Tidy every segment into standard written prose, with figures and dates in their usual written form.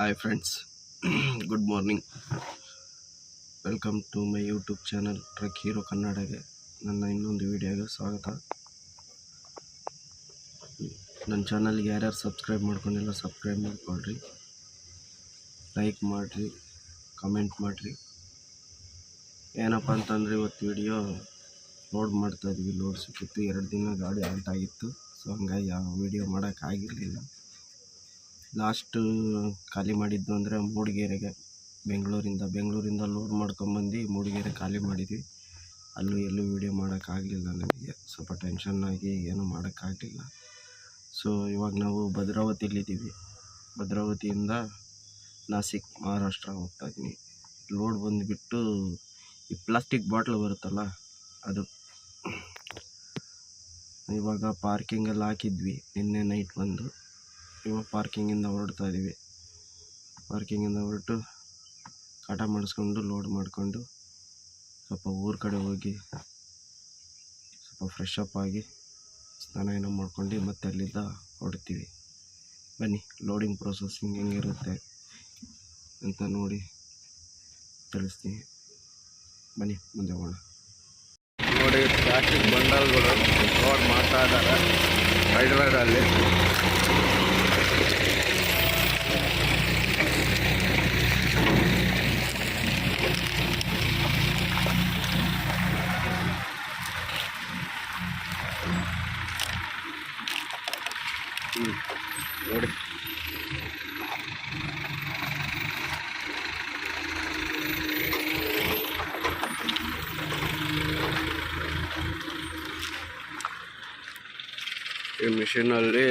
Hi friends, good morning. Welcome to my YouTube channel Truck Hero ಕನ್ನಡಗೆ ನನ್ನ ಇನ್ನೊಂದು ವಿಡಿಯೋಗೆ ಸ್ವಾಗತ. ನನ್ನ ಚಾನಲ್ಗೆ ಯಾರ್ಯಾರು ಸಬ್ಸ್ಕ್ರೈಬ್ ಮಾಡ್ಕೊಂಡಿಲ್ಲ ಸಬ್ಸ್ಕ್ರೈಬ್ ಮಾಡ್ಕೊಳ್ರಿ, ಲೈಕ್ ಮಾಡಿರಿ, ಕಮೆಂಟ್ ಮಾಡಿರಿ. ಏನಪ್ಪ ಅಂತಂದರೆ ಇವತ್ತು ವಿಡಿಯೋ ಲೋಡ್ ಮಾಡ್ತಾಯಿದ್ವಿ. ಲೋಡ್ ಸಿಕ್ಕಿತ್ತು, 2 ದಿನ ಗಾಡಿ ಆಲ್ಟ್ ಆಗಿತ್ತು. ಸೊ ಹಂಗಾಗಿ ಯಾವ ವಿಡಿಯೋ ಮಾಡೋಕ್ಕಾಗಿರಲಿಲ್ಲ. ಲಾಸ್ಟ್ ಖಾಲಿ ಮಾಡಿದ್ದು ಅಂದರೆ ಮೂಡಿಗೆರೆಗೆ ಬೆಂಗಳೂರಿಂದ ಲೋಡ್ ಮಾಡ್ಕೊಂಬಂದು ಮೂಡಿಗೆರೆ ಖಾಲಿ ಮಾಡಿದ್ವಿ. ಎಲ್ಲೂ ವೀಡಿಯೋ ಮಾಡೋಕ್ಕಾಗಲಿಲ್ಲ. ನನಗೆ ಸ್ವಲ್ಪ ಟೆನ್ಷನ್ನಾಗಿ ಏನೂ ಮಾಡೋಕ್ಕಾಗಲಿಲ್ಲ. ಸೊ ಇವಾಗ ನಾವು ಭದ್ರಾವತಿಯಲ್ಲಿದ್ದೀವಿ. ಭದ್ರಾವತಿಯಿಂದ ನಾಸಿಕ್ ಮಹಾರಾಷ್ಟ್ರ ಹೋಗ್ತಾಯಿದ್ದೀನಿ. ಲೋಡ್ ಬಂದುಬಿಟ್ಟು ಈ ಪ್ಲಾಸ್ಟಿಕ್ ಬಾಟ್ಲ್ ಬರುತ್ತಲ್ಲ ಅದು. ಇವಾಗ ಪಾರ್ಕಿಂಗಲ್ಲಿ ಹಾಕಿದ್ವಿ ನಿನ್ನೆ ನೈಟ್ ಬಂದು. ಇವಾಗ ಪಾರ್ಕಿಂಗಿಂದ ಹೊರಡ್ತಾ ಇದ್ದೀವಿ. ಪಾರ್ಕಿಂಗಿಂದ ಹೊರಟು ಕಾಟ ಮಾಡಿಸ್ಕೊಂಡು ಲೋಡ್ ಮಾಡಿಕೊಂಡು ಸ್ವಲ್ಪ ಊರ ಕಡೆ ಹೋಗಿ ಸ್ವಲ್ಪ ಫ್ರೆಶ್ ಅಪ್ ಆಗಿ ಸ್ನಾನ ಏನೋ ಮಾಡ್ಕೊಂಡು ಮತ್ತೆ ಅಲ್ಲಿಂದ ಹೊರಡ್ತೀವಿ. ಬನ್ನಿ, ಲೋಡಿಂಗ್ ಪ್ರೊಸೆಸಿಂಗ್ ಹೆಂಗಿರುತ್ತೆ ಅಂತ ನೋಡಿ ತಿಳಿಸ್ತೀನಿ. ಬನ್ನಿ ಮುಂದೆ ಹೋಗೋಣ. ನೋಡಿ, ಪ್ಲಾಸ್ಟಿಕ್ ಬಂಡಲ್ಗಳು ಲೋಡ್ ಮಾಡ್ತಾ ಇದ್ದಾರೆ ಹೈಡ್ರಾಡಲ್ಲಿ. ನೋಡಿ, ಈ ಮಿಷಿನಲ್ಲಿ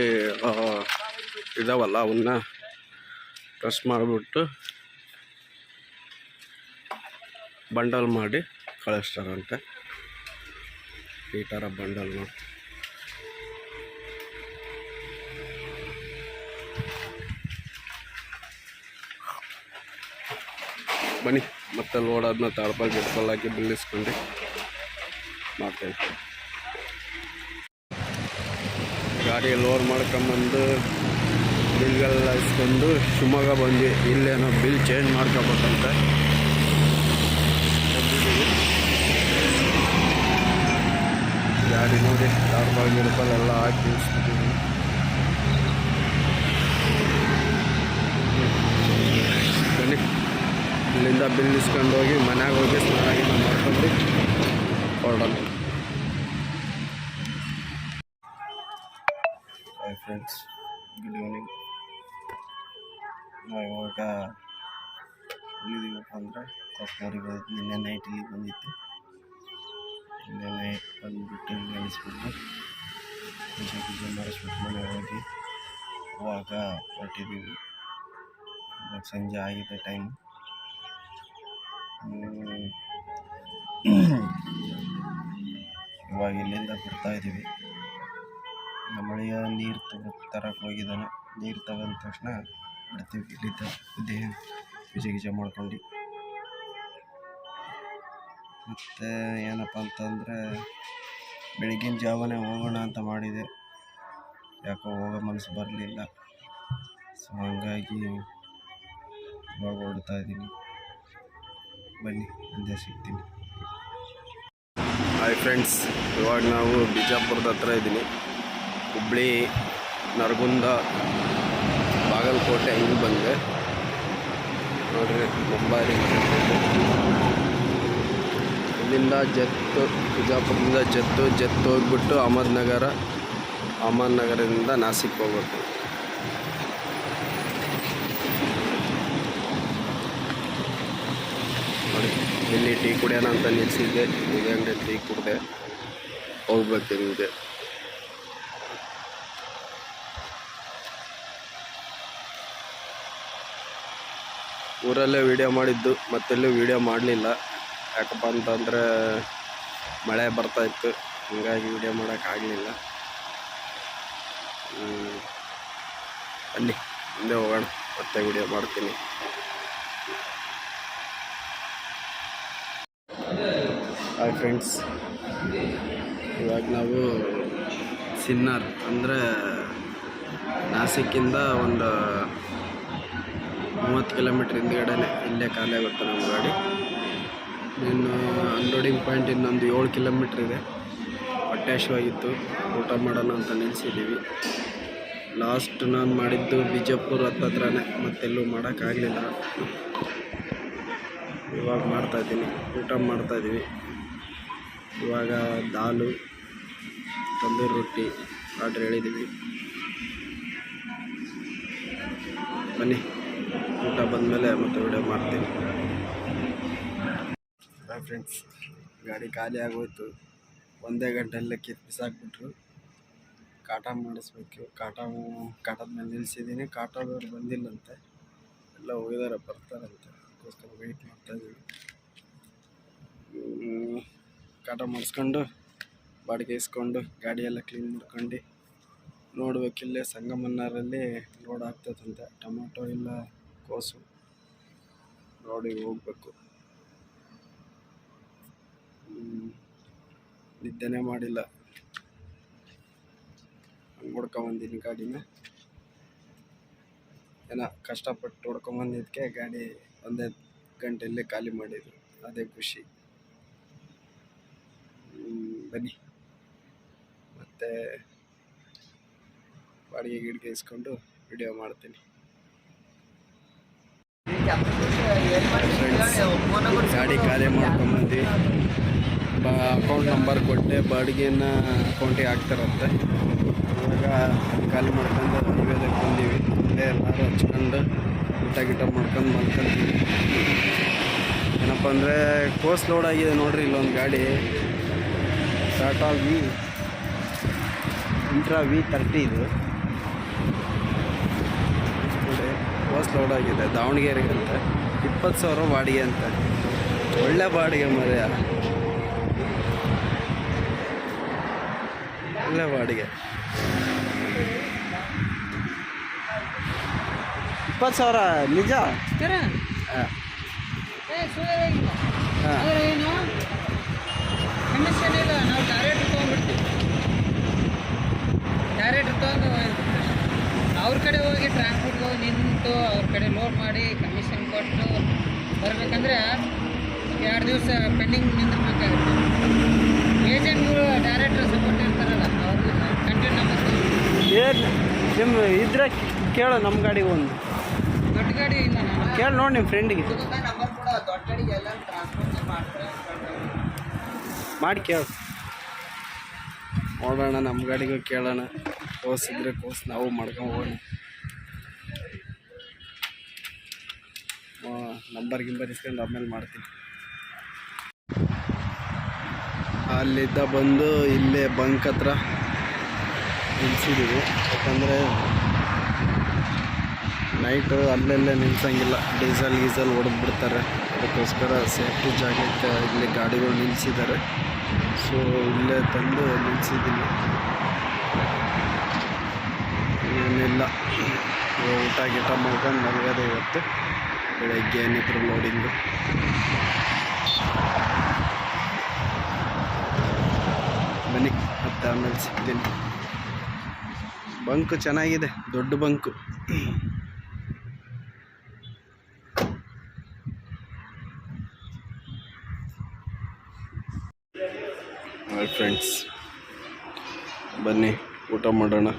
ಇದಾವಲ್ಲ, ಅವನ್ನ ಪ್ರೆಸ್ ಮಾಡಿಬಿಟ್ಟು ಬಂಡಲ್ ಮಾಡಿ ಕಳಿಸ್ತಾರಂತೆ. ಈ ಥರ ಬಂಡಲ್ ನೋಡಿ. ಬನ್ನಿ ಮತ್ತೆ ಲೋಡ್ ಆದ್ಮೇಲೆ ತಾಳ್ಪಾಲ್ ಹಾಕಿ ಬಿಲ್ಲಿಸ್ಕೊಂಡು ಮಾಡ್ತೇವೆ. ಗಾಡಿ ಲೋಡ್ ಮಾಡ್ಕೊಂಬಂದು ಬಿಲ್ಗೆಲ್ಲ ಇಸ್ಕೊಂಡು ಶಿವಮೊಗ್ಗ ಬಂದು ಇಲ್ಲೇನೋ ಬಿಲ್ ಚೇಂಜ್ ಮಾಡ್ಕೋಬೇಕಂತ ಗಾಡಿ ನೋಡಿ ತಾಳ್ಪಾಲ್ ಎಲ್ಲ ಹಾಕಿ ಇಸ್ಕೊತೀವಿ. ಬನ್ನಿ, ಇಲ್ಲಿಂದ ಬಿಲ್ ಇಸ್ಕೊಂಡು ಹೋಗಿ ಮನೆಗೆ ಹೋಗಿ ಸ್ನಾನ ಮಾಡ್ಕೊಂಡು ಹೊರಡೋಣ. Hi friends, good evening. ನಾವು ಇವಾಗ ಎಲ್ಲಿದ್ದೀವಪ್ಪ ಅಂದರೆ ಕೊಪ್ಪಳೂರಿಗೆ. ನಿನ್ನೆ ನೈಟ್ ಇಲ್ಲಿ ಬಂದಿತ್ತು. ನಿನ್ನೆ ನೈಟ್ ಬಂದುಬಿಟ್ಟು ನೆನೆಸ್ಬಿಟ್ಟು ಪೂಜೆ ಮಾಡಿಸ್ಬಿಟ್ಟು ಮನೆಗೆ ಹೋಗಿ ಇವಾಗ ಹೊರಟಿದ್ದೀವಿ. ಇವಾಗ ಸಂಜೆ ಆಗಿದೆ ಟೈಮ್. ಇವಾಗ ಇಲ್ಲಿಂದ ಬರ್ತಾಯಿದ್ದೀವಿ. ನಮ್ಮ ಅಳಿಯ ನೀರು ತರಕ್ಕೆ ಹೋಗಿದ್ದಾನೆ. ನೀರು ತಗೊಂಡ ತಕ್ಷಣ ಬಿಡ್ತೀವಿ. ಇಲ್ಲಿದ್ದ ದೇಹ ಗೀಜೆ ಮಾಡ್ಕೊಂಡು ಮತ್ತು ಏನಪ್ಪ ಅಂತಂದರೆ ಬೆಳಗಿನ ಜಾವನೇ ಹೋಗೋಣ ಅಂತ ಮಾಡಿದೆ. ಯಾಕೋ ಹೋಗೋ ಮನಸ್ಸು ಬರಲಿಲ್ಲ. ಸೊ ಹಂಗಾಗಿ ಇವಾಗ ಹೊರಡ್ತಾ ಇದ್ದೀನಿ. ಬನ್ನಿ, ಮುಂದೆ ಸಿಗ್ತೀನಿ. ಹಾಯ್ ಫ್ರೆಂಡ್ಸ್, ಇವಾಗ ನಾವು ಬಿಜಾಪುರದ ಹತ್ರ ಇದ್ದೀನಿ. ಹುಬ್ಳಿ, ನರಗುಂದ, ಬಾಗಲಕೋಟೆ ಹಿಂಗೆ ಬಂದೆ ನೋಡ್ರಿ. ಮುಂಬಾರಿ ಇಲ್ಲಿಂದ ಬಿಜಾಪುರದಿಂದ ಜತ್ತು ಹೋಗ್ಬಿಟ್ಟು ಅಹಮದ್ನಗರದಿಂದ ನಾಸಿಕ್ ಹೋಗ್ಬೇಕು. ನೋಡಿ, ಇಲ್ಲಿ ಟೀ ಕುಡಿಯೋಣ ಅಂತ ನಿಲ್ಲಿಸಿದ್ದೆ. ಇದೇ ಟೀ ಕುಡಿದೆ ಹೋಗ್ಬೇಕು ನಿಮಗೆ. ಊರಲ್ಲೇ ವೀಡಿಯೋ ಮಾಡಿದ್ದು, ಮತ್ತೆಲ್ಲೂ ವೀಡಿಯೋ ಮಾಡಲಿಲ್ಲ. ಯಾಕಪ್ಪ ಅಂತಂದರೆ ಮಳೆ ಬರ್ತಾಯಿತ್ತು, ಹೀಗಾಗಿ ವೀಡಿಯೋ ಮಾಡೋಕ್ಕಾಗಲಿಲ್ಲ. ಅಲ್ಲಿ ಮುಂದೆ ಹೋಗೋಣ, ಮತ್ತೆ ವೀಡಿಯೋ ಮಾಡ್ತೀನಿ. ಹಾಯ್ ಫ್ರೆಂಡ್ಸ್, ಇವಾಗ ನಾವು ಸಿನ್ನರ್ ಅಂದರೆ ನಾಸಿಕ್ಕಿಂದ ಒಂದು 30 ಕಿಲೋಮೀಟ್ರ್ ಹಿಂದ್ಗಡೆನೆ ಇಲ್ಲೇ ಖಾಲಿ ಆಗುತ್ತೆ ನಮ್ಮ ಗಾಡಿ. ಇನ್ನು ಅನ್ಲೋಡಿಂಗ್ ಪಾಯಿಂಟ್ ಇನ್ನೊಂದು 7 ಕಿಲೋಮೀಟ್ರ್ ಇದೆ. ಹೊಟ್ಟೆ ಹಸಿವಾಗಿತ್ತು, ಊಟ ಮಾಡೋಣ ಅಂತ ನಿಲ್ಲಿಸಿದ್ದೀವಿ. ಲಾಸ್ಟ್ ನಾನು ಮಾಡಿದ್ದು ಬಿಜಾಪುರ ಹತ್ರನೇ, ಮತ್ತೆಲ್ಲೂ ಮಾಡೋಕ್ಕಾಗಲಿಲ್ಲ. ಇವಾಗ ಮಾಡ್ತಾಯಿದ್ದೀನಿ, ಊಟ ಮಾಡ್ತಾಯಿದ್ದೀವಿ. ಇವಾಗ ದಾಲು, ತಂದೂರಿ ರೊಟ್ಟಿ ಆರ್ಡ್ರ್ ಹೇಳಿದ್ದೀವಿ. ಬನ್ನಿ, ಊಟ ಬಂದಮೇಲೆ ಮತ್ತೆ ವಿಡಿಯೋ ಮಾಡ್ತೀನಿ. ಬಾಯ್ ಫ್ರೆಂಡ್ಸ್, ಗಾಡಿ ಖಾಲಿ ಆಗೋಯ್ತು. ಒಂದೇ ಗಂಟೆಯಲ್ಲೇ ಕಿತ್ತು ಬಿಸಾಕ್ಬಿಟ್ರು. ಕಾಟ ಮಾಡಿಸ್ಬೇಕು. ಕಾಟದ ಮೇಲೆ ನಿಲ್ಲಿಸಿದ್ದೀನಿ. ಕಾಟದವ್ರು ಬಂದಿಲ್ಲಂತೆ, ಎಲ್ಲ ಹೋಗಿದ್ದಾರೆ, ಬರ್ತಾರಂತೆ. ಅದಕ್ಕೋಸ್ಕರ ವೆಯ್ಟ್ ಮಾಡ್ತಾಯಿದ್ದೀವಿ. ಕಾಟ ಮಾಡಿಸ್ಕೊಂಡು ಬಾಡಿಗೆ ಇಸ್ಕೊಂಡು ಗಾಡಿಯೆಲ್ಲ ಕ್ಲೀನ್ ಮಾಡ್ಕೊಂಡು ನೋಡ್ಬೇಕಿಲ್ಲೇ ಸಂಗಮನ್ನರಲ್ಲಿ ಲೋಡ್ ಆಗ್ತದಂತೆ. ಟೊಮೊಟೊ ಇಲ್ಲ ಕೋಸು ನೋಡಿ ಹೋಗ್ಬೇಕು. ನಿದ್ದೆನೇ ಮಾಡಿಲ್ಲ, ಹಂಗೆ ಹೊಡ್ಕೊಂಬಂದಿನಿ ಗಾಡಿನ. ಏನೋ ಕಷ್ಟಪಟ್ಟು ಹೊಡ್ಕೊಂಬಂದಿದ್ದಕ್ಕೆ ಗಾಡಿ ಒಂದೇ ಗಂಟೆಯಲ್ಲೇ ಖಾಲಿ ಮಾಡಿದ್ರು, ಅದೇ ಖುಷಿ. ಬನ್ನಿ, ಮತ್ತು ಬಾಡಿಗೆ ಗಿಡಿಗೆ ಇಸ್ಕೊಂಡು ವಿಡಿಯೋ ಮಾಡ್ತೀನಿ. ಗಾಡಿ ಖಾಲಿ ಮಾಡ್ಕೊಂಬಂದ್ವಿ. ಅಕೌಂಟ್ ನಂಬರ್ ಕೊಟ್ಟೆ, ಬಾಡಿಗೆನ ಅಕೌಂಟಿಗೆ ಹಾಕ್ತಾರಂತೆ. ಇವಾಗ ಖಾಲಿ ಮಾಡ್ಕೊಂಡು ಹೈವೇದಕ್ಕೆ ಬಂದೀವಿ. ಇಲ್ಲೇ ಎಲ್ಲರೂ ಹಚ್ಕೊಂಡು ಊಟ ಗಿಟ ಮಾಡ್ಕೊಂಡು ಮಲ್ಕೊಂತೀವಿ. ಏನಪ್ಪ ಅಂದರೆ ಕೋಸ್ ಲೋಡ್ ಆಗಿದೆ ನೋಡ್ರಿ. ಇಲ್ಲೊಂದು ಗಾಡಿ ಟಾಟಾ ಇಂಟ್ರಾ V30 ಇದು ನೋಡಿ, ಕೋಸ್ ಲೋಡ್ ಆಗಿದೆ. ದಾವಣಗೆರೆಗೆ ಅಂತ 20,000 ಬಾಡಿಗೆ ಅಂತ. ಒಳ್ಳೆ ಬಾಡಿಗೆ ಮರ್ಯ, ಒಳ್ಳೆ ಬಾಡಿಗೆ. 20,000 ನಿಜ? ಹಾಂ ಕಮಿಷನ್ ಇಲ್ಲ, ನಾವು ಡೈರೆಕ್ಟ್ ತೊಗೊಂಡ್ಬಿಡ್ತೀವಿ. ಡೈರೆಕ್ಟ್ ತೊಗೊಂಡು ಅವ್ರ ಕಡೆ ಹೋಗಿ ಟ್ರಾನ್ಸ್ಪೋರ್ಟ್ಗೆ ಹೋಗಿ ನಿಂತು ಅವ್ರ ಕಡೆ ಲೋಡ್ ಮಾಡಿ ಕಮಿಷನ್ ಕೊಟ್ಟು ಬರಬೇಕಂದ್ರೆ 2 ದಿವಸ ಪೆಂಡಿಂಗ್ ನಿಂದಿರ್ಬೇಕಾಗುತ್ತೆ. ಏಜೆಂಟ್ಗಳು ಡೈರೆಕ್ಟ್ ಸಪೋರ್ಟ್ ಇರ್ತಾರಲ್ಲ, ಅವ್ರಿಗೆ ಕಂಟಿನ್ಯೂ ನಮಗೆ ಏನು ನಿಮ್ಮ ಇದ್ರೆ ಕೇಳು. ನಮ್ಮ ಗಾಡಿಗೆ ಒಂದು ದೊಡ್ಡ ಗಾಡಿ ಇಲ್ಲ, ನಾನು ಕೇಳಿ ನೋಡಿ ನಿಮ್ಮ ಫ್ರೆಂಡಿಗೆ ನಂಬರ್ ಕೂಡ ದೊಡ್ಡ ಗಾಡಿಗೆ ಎಲ್ಲ ಟ್ರಾನ್ಸ್ಪೋರ್ಟ್ ಮಾಡ್ತಾರೆ ಮಾಡಿ ಕೇಳು. ನೋಡೋಣ, ನಮ್ಮ ಗಾಡಿಗೂ ಕೇಳೋಣ. ಕೋಸಿದ್ರೆ ಕೋಸ್ ನಾವು ಮಾಡ್ಕೊಂಡು ಹೋಗೋಣ. ನಂಬರ್ ಇಸ್ಕೊಂಡು ಆಮೇಲೆ ಮಾಡ್ತೀನಿ. ಅಲ್ಲಿದ್ದ ಬಂದು ಇಲ್ಲೇ ಬಂಕ್ ಹತ್ರ ನಿಲ್ಸಿದ್ದೀವಿ. ಯಾಕಂದರೆ ನೈಟು ಅಲ್ಲೆಲ್ಲೇ ನಿಲ್ಸಂಗಿಲ್ಲ, ಡೀಸೆಲ್ ಹೊಡೆದ್ಬಿಡ್ತಾರೆ. ಅದಕ್ಕೋಸ್ಕರ ಸೇಫ್ಟಿ ಜಾಗಕ್ಕೆ ಇಲ್ಲಿ ಗಾಡಿಗಳು ನಿಲ್ಲಿಸಿದ್ದಾರೆ. ಸೊ ಇಲ್ಲೇ ತಂದು ನಿಲ್ಲಿಸಿದ್ದೀನಿ. ಏನಿಲ್ಲ, ಊಟ ಗೀಟ ಮಾಡ್ಕೊಂಡು ಮಲಗೋದೆ ಇವತ್ತು. ಬೆಳಗ್ಗೆ ಏನಿದ್ರು ಲೋಡಿಂಗು. ಬನ್ನಿ, ಮತ್ತೆ ಆಮೇಲೆ ಸಿಗ್ತೀನಿ. ಬಂಕು ಚೆನ್ನಾಗಿದೆ, ದೊಡ್ಡ ಬಂಕು. ಹಾಯ್ ಫ್ರೆಂಡ್ಸ್, ಬನ್ನಿ ಊಟ ಮಾಡೋಣ.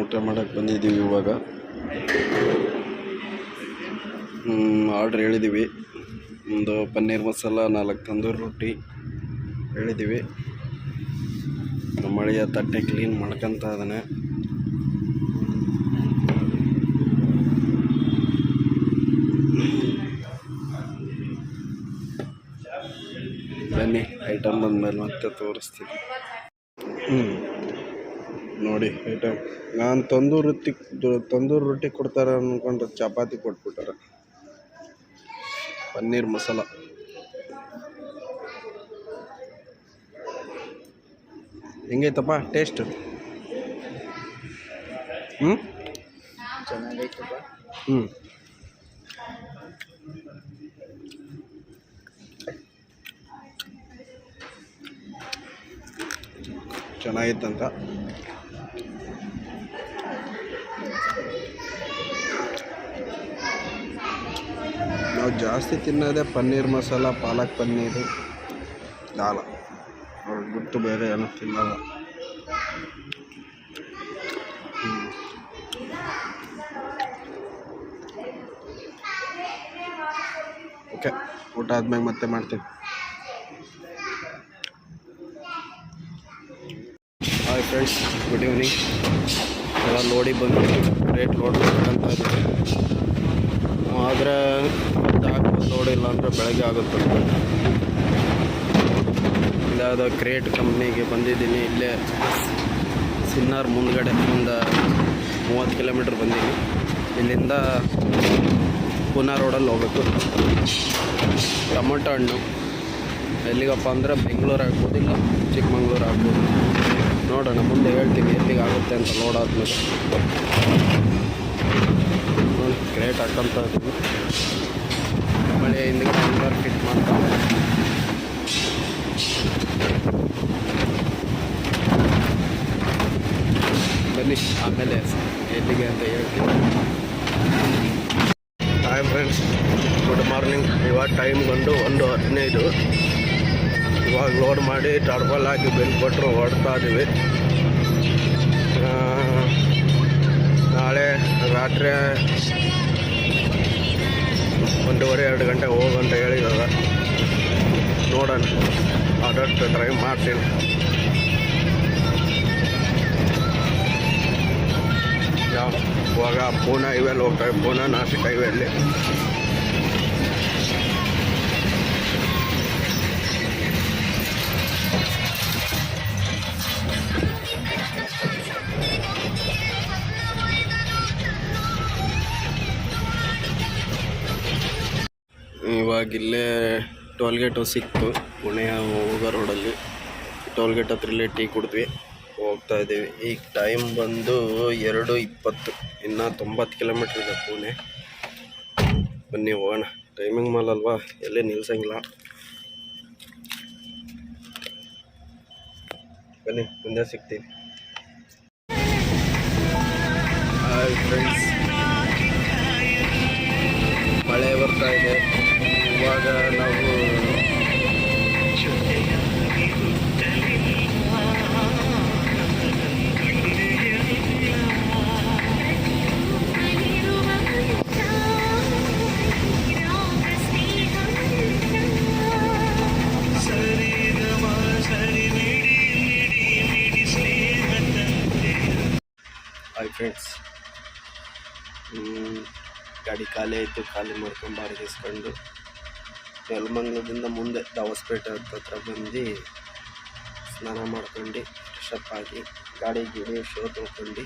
ಊಟ ಮಾಡೋಕ್ಕೆ ಬಂದಿದ್ದೀವಿ ಇವಾಗ. ಆರ್ಡ್ರ್ ಹೇಳಿದ್ದೀವಿ. ಒಂದು ಪನ್ನೀರ್ ಮಸಾಲ, 4 ತಂದೂರಿ ರೊಟ್ಟಿ ಹೇಳಿದ್ದೀವಿ. ನಮ್ಮ ಅಳಿಯ ತಟ್ಟೆ ಕ್ಲೀನ್ ಮಾಡ್ಕೊತ ಇದ್ದಾನೆ. ಬನ್ನಿ, ಐಟಮ್ ಬಂದಮೇಲೆ ಮತ್ತೆ ತೋರಿಸ್ತೀನಿ. ನೋಡಿ ಐಟಮ್. ನಾನು ತಂದೂರಿ ರೊಟ್ಟಿ ಕೊಡ್ತಾರೆ ಅಂದ್ಕೊಂಡು ಚಪಾತಿ ಕೊಟ್ಬಿಟ್ಟಾರೆ. ಪನ್ನೀರ್ ಮಸಾಲ, ಹೆಂಗೈತಪ್ಪ ಟೇಸ್ಟ್? ಚೆನ್ನಾಗೈತಪ್ಪ. ಚೆನ್ನಾಗಿತ್ತಂತ. ನಾವು ಜಾಸ್ತಿ ತಿನ್ನೋದೇ ಪನ್ನೀರ್ ಮಸಾಲ, ಪಾಲಕ್ ಪನ್ನೀರು, ದಾಲ್. ಅವ್ರಿಗೆ ಬಿಟ್ಟು ಬೇರೆ ಏನೂ ತಿನ್ನಲ್ಲ. ಓಕೆ, ಊಟ ಆದ್ಮೇಲೆ ಮತ್ತೆ ಮಾಡ್ತೀವಿ. Hi friends, good evening. ಎಲ್ಲ ಲೋಡಿ ಬಂದ್ಬಿಟ್ಟು ರೇಟ್ ಲೋಡ್ ಮಾಡ್ಬೇಕಂತ ಇದ್ದೀವಿ. ಆದರೆ ಹಾಕ್ಬೋದು, ಲೋಡ್ ಇಲ್ಲ ಅಂದರೆ ಬೆಳಗ್ಗೆ ಆಗುತ್ತೆ. ಇದಾದ ಕ್ರೇಟ್ ಕಂಪ್ನಿಗೆ ಬಂದಿದ್ದೀನಿ. ಇಲ್ಲೇ ಸಿನ್ನಾರ್ ಮುಂದ್ಗಡೆ ಒಂದು 30 ಕಿಲೋಮೀಟ್ರ್ ಬಂದೀನಿ. ಇಲ್ಲಿಂದ ಪೂನಾ ರೋಡಲ್ಲಿ ಹೋಗ್ಬೇಕು. ಟೊಮೊಟೊ ಹಣ್ಣು ಎಲ್ಲಿಗಪ್ಪ ಅಂದರೆ ಬೆಂಗಳೂರು ಆಗ್ಬೋದು, ಇಲ್ಲ ಚಿಕ್ಕಮಂಗ್ಳೂರು ಆಗ್ಬೋದು. ನೋಡೋಣ, ಮುಂದೆ ಹೇಳ್ತೀನಿ ಎಲ್ಲಿಗೆ ಆಗುತ್ತೆ ಅಂತ ಲೋಡ್ ಆದ್ಮೇಲೆ. ನೋಡಿ, ಕ್ರೇಟ್ ಹಾಕ್ಕೊಂತ ಇದ್ದೀವಿ. ಮಳೆ ಹಿಂದ್ಗಡೆ ಹಂಗಾರು ಫಿಟ್ ಮಾಡ್ತಾರೆ. ಬನ್ನಿ, ಆಮೇಲೆ ಎಲ್ಲಿಗೆ ಅಂತ ಹೇಳ್ತೀನಿ. Hi friends, good morning. ಇವಾಗ ಟೈಮ್ ಬಂದು 1:15. ಇವಾಗ ಲೋಡ್ ಮಾಡಿ ಟಾರ್ಪಲ್ ಹಾಕಿ ಬೆಲ್ ಕೊಟ್ಟರು ಹೊಡ್ತಾ ಇದ್ದೀವಿ. ನಾಳೆ ರಾತ್ರಿ 1:30-2 ಗಂಟೆಗೆ ಹೋಗಂತ ಹೇಳಿದಾರೆ. ನೋಡೋಣ, ಆದಷ್ಟು ಟ್ರೈ ಮಾಡ್ತೀನಿ. ಇವಾಗ ಪೂನಾ ಹೈವೇಲಿ ಹೋಗ್ತೇವೆ, ಪೂನಾ ನಾಸಿಕ್ ಹೈವೇಲಿ. ಇವಾಗಿಲ್ಲೇ ಟೋಲ್ಗೇಟು ಸಿಕ್ತು, ಪುಣೆ ಹೋಗೋ ರೋಡಲ್ಲಿ. ಟೋಲ್ಗೇಟ್ ಹತ್ರ ಇಲ್ಲೇ ಟೀ ಕುಡಿದ್ವಿ, ಹೋಗ್ತಾ ಇದ್ದೀವಿ. ಈಗ ಟೈಮ್ ಬಂದು 2:20. ಇನ್ನು 90 ಕಿಲೋಮೀಟ್ರ್ ಇದೆ ಪುಣೆ. ಬನ್ನಿ ಹೋಗೋಣ. ಟೈಮಿಂಗ್ ಮಾಲಲ್ವಾ, ಎಲ್ಲೇ ನಿಲ್ಸಂಗಿಲ್ಲ. ಬನ್ನಿ, ಮುಂದೆ ಸಿಗ್ತೀವಿ. ಹಾಯ್ ಫ್ರೆಂಡ್ಸ್, ಮಳೆ ಬರ್ತಾ ಇದೆ. ಇವಾಗ ನಾವು ಹಾಯ್ ಫ್ರೆಂಡ್ಸ್, ಗಾಡಿ ಖಾಲಿ ಆಯಿತು. ಖಾಲಿ ಮಾಡ್ಕೊಂಡು ಬಾಡಿಗೆಸ್ಕೊಂಡು ನೆಲಮಂಗ್ಲದಿಂದ ಮುಂದೆ ದಾವಸ್ಪೇಟೆ ಹತ್ರ ಬಂದು ಸ್ನಾನ ಮಾಡ್ಕೊಂಡು ಫ್ರೆಶಪ್ ಆಗಿ ಗಾಡಿ ಶೋ ತೊಳ್ಕೊಂಡು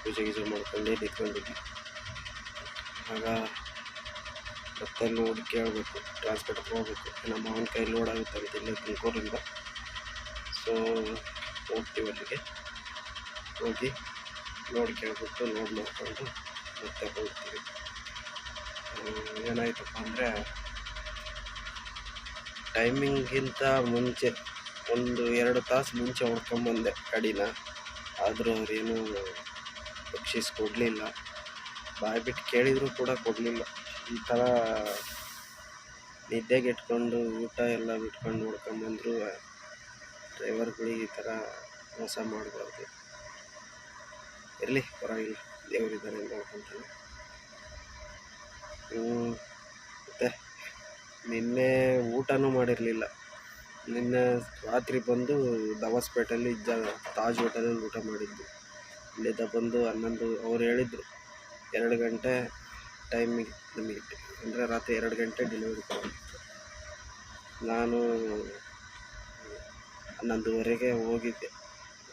ಪೂಜೆ ಗೀಜೆ ಮಾಡ್ಕೊಂಡು ನಿಂತ್ಕೊಂಡಿದ್ವಿ. ಆಗ ಮತ್ತೆ ಲೋಡ್ ಕೇಳಬೇಕು, ಟ್ರಾನ್ಸ್ಪೋರ್ಟ್ಗೆ ಹೋಗ್ಬೇಕು. ನಮ್ಮ ಮಾವನ ಕೈ ಲೋಡ್ ಆಗುತ್ತೆ ಅಂತ ಇಲ್ಲೇ ತುಮಕೂರಿಂದ. ಸೊ ಹೋಗ್ತೀವಿ, ಅಲ್ಲಿಗೆ ಹೋಗಿ ಲೋಡ್ ಕೇಳ್ಬಿಟ್ಟು ಲೋಡ್ ಮಾಡ್ಕೊಂಡು ಮತ್ತೆ ಹೋಗ್ತೀವಿ. ಏನಾಯ್ತಪ್ಪ ಅಂದರೆ, ಟೈಮಿಂಗಿಂತ ಮುಂಚೆ 1-2 ತಾಸು ಮುಂಚೆ ಹೊಡ್ಕೊಂಬಂದೆ ಗಾಡಿನ. ಆದರೂ ಅವ್ರೇನು ಬಕ್ಷೀಸ್ ಕೊಡಲಿಲ್ಲ. ಬಾಯ್ಬಿಟ್ಟು ಕೇಳಿದರೂ ಕೂಡ ಕೊಡಲಿಲ್ಲ. ಈ ಥರ ನಿದ್ದೆಗೆ ಇಟ್ಕೊಂಡು ಊಟ ಎಲ್ಲ ಬಿಟ್ಕೊಂಡು ಹೊಡ್ಕೊಂಬಂದ್ರು ಡ್ರೈವರ್ಗಳಿಗೆ ಈ ಥರ ಮೋಸ ಮಾಡಬಾರ್ದು. ಇರಲಿ, ಪರವಾಗಿಲ್ಲ, ದೇವರಿದ್ದಾರೆ ನೋಡ್ಕೊತಾನೆ. ಮತ್ತು ನಿನ್ನೆ ಊಟನೂ ಮಾಡಿರಲಿಲ್ಲ. ನಿನ್ನೆ ರಾತ್ರಿ ಬಂದು ದಾವಸ್ಪೇಟೆಯಲ್ಲಿ ತಾಜ್ ಹೋಟೆಲಲ್ಲಿ ಊಟ ಮಾಡಿದ್ದು. ಇಲ್ಲಿದ್ದ ಬಂದು 11, ಅವ್ರು ಹೇಳಿದರು 2 ಗಂಟೆ ಟೈಮಿಗೆ ನಮಗೆ, ಅಂದರೆ ರಾತ್ರಿ 2 ಗಂಟೆ ಡೆಲಿವರಿ ಕೊಟ್ಟಿತ್ತು. ನಾನು 11:30ಗೆ ಹೋಗಿದ್ದೆ.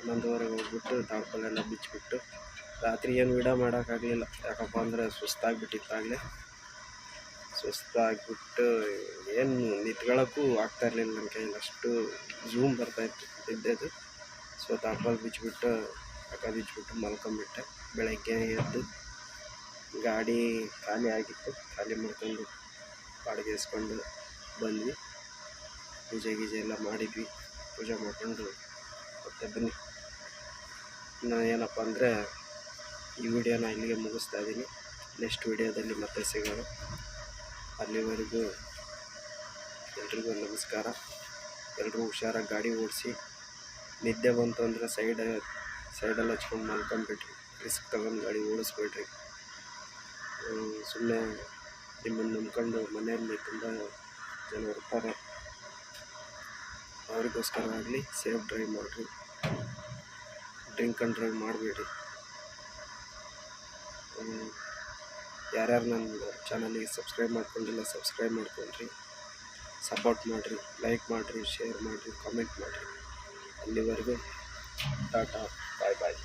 11:30ಗೆ ಹೋಗ್ಬಿಟ್ಟು ಟಾರ್ಪಲೆಲ್ಲ ಬಿಚ್ಚಿಬಿಟ್ಟು ರಾತ್ರಿ ಏನು ವಿಡಿಯೋ ಮಾಡೋಕ್ಕಾಗಲಿಲ್ಲ. ಯಾಕಪ್ಪ ಅಂದರೆ ಸುಸ್ತಾಗಿಬಿಟ್ಟಿತ್ತಾಗಲೇ. ಸುಸ್ತಾಗಿಬಿಟ್ಟು ಏನು ನಿಂತ್ಕೊಳ್ಳೋಕ್ಕೂ ಆಗ್ತಾಯಿರಲಿಲ್ಲ ನನ್ನ ಕೈಯಲ್ಲಿ, ಅಷ್ಟು ಝೂಮ್ ಬರ್ತಾಯಿತ್ತು ನಿದ್ದೆದು. ಸೊ ಟಾರ್ಪಲ್ ಬಿಚ್ಚಿಬಿಟ್ಟು ಮಲ್ಕೊಂಬಿಟ್ಟೆ. ಬೆಳಗ್ಗೆ ಎದ್ದು ಗಾಡಿ ಖಾಲಿ ಆಗಿತ್ತು, ಖಾಲಿ ಮಾಡ್ಕೊಂಡು ಬಾಡಿಗೆ ಇಸ್ಕೊಂಡು ಬಂದ್ವಿ. ಪೂಜೆ ಗೀಜೆ ಎಲ್ಲ ಮಾಡಿದ್ವಿ. ಪೂಜೆ ಮಾಡ್ಕೊಂಡು ಮತ್ತೆ ಬನ್ನಿ. ನಾನು ಏನಪ್ಪ ಅಂದರೆ ಈ ವಿಡಿಯೋನ ಇಲ್ಲಿಗೆ ಮುಗಿಸ್ತಾ ಇದ್ದೀನಿ. ನೆಕ್ಸ್ಟ್ ವಿಡಿಯೋದಲ್ಲಿ ಮತ್ತೆ ಸಿಗೋಣ. ಅಲ್ಲಿವರೆಗೂ ಎಲ್ರಿಗೂ ನಮಸ್ಕಾರ. ಎಲ್ಲರೂ ಹುಷಾರಾಗಿ ಗಾಡಿ ಓಡಿಸಿ. ನಿದ್ದೆ ಬಂತು ಅಂದರೆ ಸೈಡಲ್ಲಿ ಹಚ್ಕೊಂಡು ಮಲ್ಕೊಂಬಿಟ್ರಿ. ರಿಸ್ಕ್ ತಗೊಂಡು ಗಾಡಿ ಓಡಿಸ್ಬೇಡ್ರಿ. ಸುಮ್ಮನೆ ನಿಮ್ಮನ್ನು ನಂಬ್ಕೊಂಡು ಮನೆಯಲ್ಲಿ ತುಂಬ ಜನ ಇರ್ತಾರೆ. ಅವ್ರಿಗೋಸ್ಕರ ಆಗಲಿ ಸೇಫ್ ಡ್ರೈವ್ ಮಾಡಿರಿ. ಡ್ರಿಂಕ್ ಆ್ಯಂಡ್ ಡ್ರೈವ್ ಮಾಡಬೇಡಿ. ಯಾರ್ಯಾರು ನನ್ನ ಚಾನಲಿಗೆ ಸಬ್ಸ್ಕ್ರೈಬ್ ಮಾಡ್ಕೊಂಡಿಲ್ಲ ಸಬ್ಸ್ಕ್ರೈಬ್ ಮಾಡ್ಕೊಳ್ರಿ, ಸಪೋರ್ಟ್ ಮಾಡಿರಿ, ಲೈಕ್ ಮಾಡಿರಿ, ಶೇರ್ ಮಾಡಿರಿ, ಕಾಮೆಂಟ್ ಮಾಡಿರಿ. ಅಲ್ಲಿವರೆಗೂ ಟಾಟಾ, ಬಾಯ್ ಬಾಯ್.